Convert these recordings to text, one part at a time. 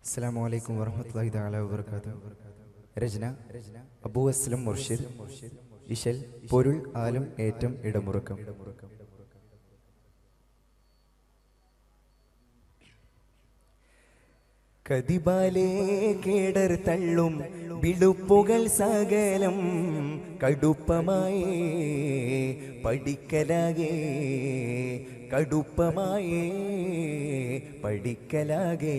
അസ്സലാമു അലൈക്കും വറഹ്മത്തുള്ളാഹി തആല വബറകാതുഹു. രചന അബൂ അസ്ലം മുർഷിദ്. ഇശൽ പൊരുൾ ആലം ഏറ്റം ഇടമുറക്കം. കതിബാലേ കേടർ തള്ളും വിളുപ്പുകൾ സകലം കടുപ്പമായേ പഠിക്കലാകേ കടുപ്പമായേ പഠിക്കലാകേ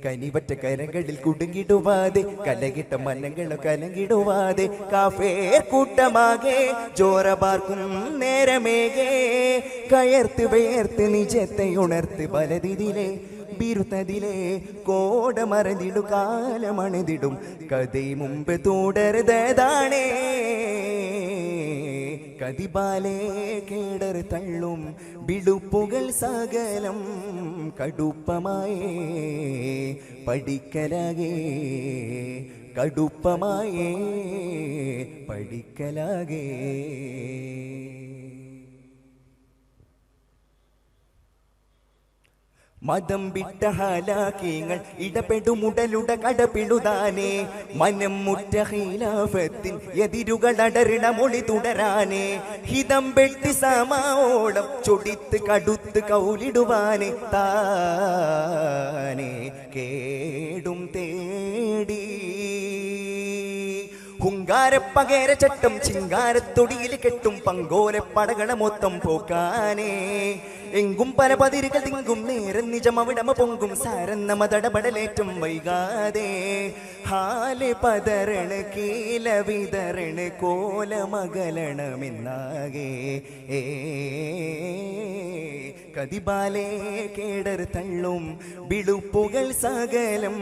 കനിവറ്റ കരങ്ങളിൽ കുടുങ്ങിടുവാതെ കലകിട്ട മനങ്ങളോ കലങ്ങിടുവാതെ കാഫേ കൂട്ടമാകെ ജോറബാർക്കും നേരമേകേ കയർത്ത് വേർത്ത് നിജത്തെ ഉണർത്ത് പലതിലെ ബിരുത്തതിലെ കോട മറന്നിടു കാലമണിതിടും കഥ മുമ്പ് തുടരുതാണേ കതിബാലേ കേടർ തള്ളും വിളുപ്പുകൾ സകലം കടുപ്പമായേ പഠിക്കലാകേ കടുപ്പമായേ പഠിക്കലാകേ മതം വിട്ട ഹാലാക്കിങ്ങൾ ഇടപെടുമുടലുട കടപിടുതാനേ മനം മുറ്റ ഖിലാഫത്തിൻ എതിരുകൾ അടരണ മൊഴി തുടരാനേ ഹിതം വെട്ടി സമാവോളം ചൊടിത്ത് കടുത്ത് കൗലിടുവാനേ താനേ കേടും തേടി ഹുങ്കാരപ്പകേര ചട്ടം ചിങ്കാരത്തൊടിയിൽ കെട്ടും പങ്കോലെ പടകള മൊത്തം പോക്കാനേ എങ്കും പല പതിരുകൾ തിങ്കും നേരം നിജം അവിടമ പൊങ്കും സാരന്ന മതടപടലേറ്റം വൈകാതെ ഹാല് പതറണ് കീല വിതറണ് കോലമകലണമെന്നാകെ കതിബാലേ കേടർ തള്ളും വിളുപ്പുകൾ സകലം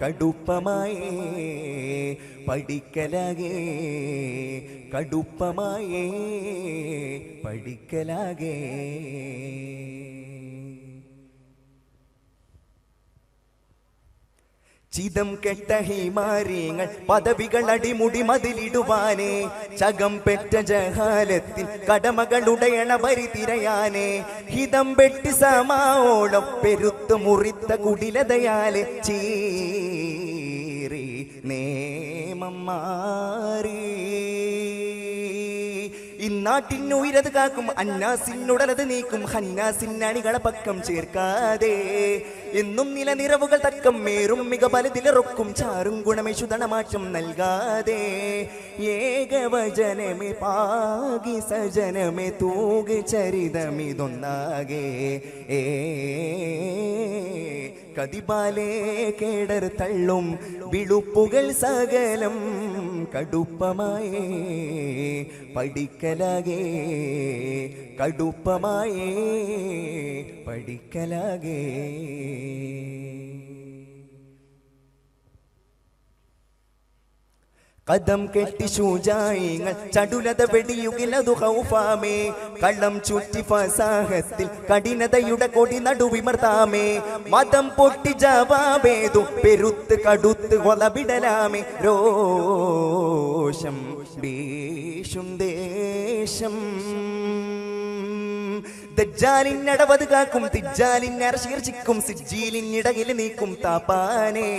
കടുപ്പമായേ പഠിക്കലാകേ കടുപ്പമായേ പഠിക്കലാകേ ചിതം കെട്ട ഹിമാരിങ്ങൾ പദവികൾ അടിമുടി മതിലിടുവാനേ ചകം പെറ്റ ജഹാലത്തിൽ കടമകളുടയണ വരി തിരയാനേ ഹിതം വെട്ടി സമാവോളം പെരുത്ത് മുറിത്ത കുടിലതയാലെ ചീറി നേമം മാറി ഇന്നാട്ടിനുയരത് കാക്കും അന്നാസിനുടലത് നീക്കും ഹന്നാസിന്നണികളെ പക്കം ചേർക്കാതെ എന്നും നിലനിറവുകൾ തക്കം മേറും മിക പലതിലിറക്കും ചാറും ഗുണമേശുതണമാറ്റം നൽകാതെ ഏകവചനമേ പാകി സജനമേ തൂകി ചരിതമിതൊന്നാകെ കതിബാലേ കേടർ തള്ളും വിളുപ്പുകൾ സകലം കടുപ്പമായേ പഠിക്കലാകേ കടുപ്പമായേ പഠിക്കലാകേ കദം കെട്ടി ശൂജായിങ്ങൾ ചടുലത വെടിയുകിലതു ഹൗഫാമേ കള്ളം ചുറ്റി ഫസാഹത്തിൽ കഠിനതയുടെ കൊടി നടുവിമർത്താമേ മതം പൊട്ടി ജവാബേതു പെരുത്ത് കടുത്ത് കൊലവിടലാമേ രോഷം ഭീഷും ദേശം ദജ്ജാലിനടവത് കാക്കും തിജ്ജാലിനർശീർച്ചിക്കും സിജ്ജീലിനിടകിൽ നീക്കും താപ്പാനേ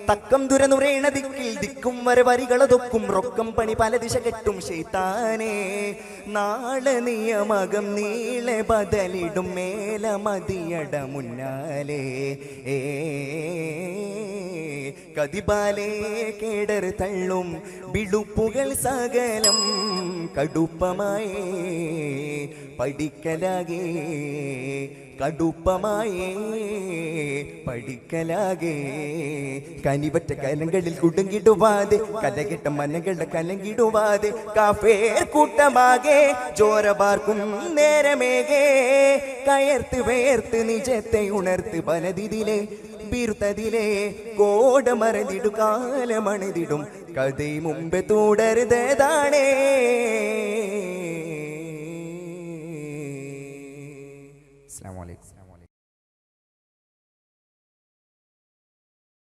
തക്കം ദുരനുറേണ ദിക്കിൽ ദിക്കും വരവരികളതൊക്കും റൊക്കം പണി പല ദിശ കെട്ടും ശൈത്താനേ നാളെ നിയമകം നീളെ ബദലിടും മേല മതിയട മുന്നാലേ കതിബാലേ കേടർ തള്ളും വിളുപ്പുകൾ സകലം കടുപ്പമായേ പഠിക്കലാകേ കടുപ്പമായേ പഠിക്കലാകേ കനിവറ്റ കലങ്ങളിൽ കുടുങ്ങിടുവാതെ കലകെട്ട മനകളുടെ കലങ്കിടുവാതെ കാഫേ കൂട്ടമാകെ ജോറബാർക്കും നേരമേകേ കയർത്ത് വേർത്ത് നിജത്തെ ഉണർത്ത് പലതിലെ ബിരുത്തതിലെ കോട മറന്നിടു കാലമണിതിടും കഥ മുമ്പ് തുടരുതാണേ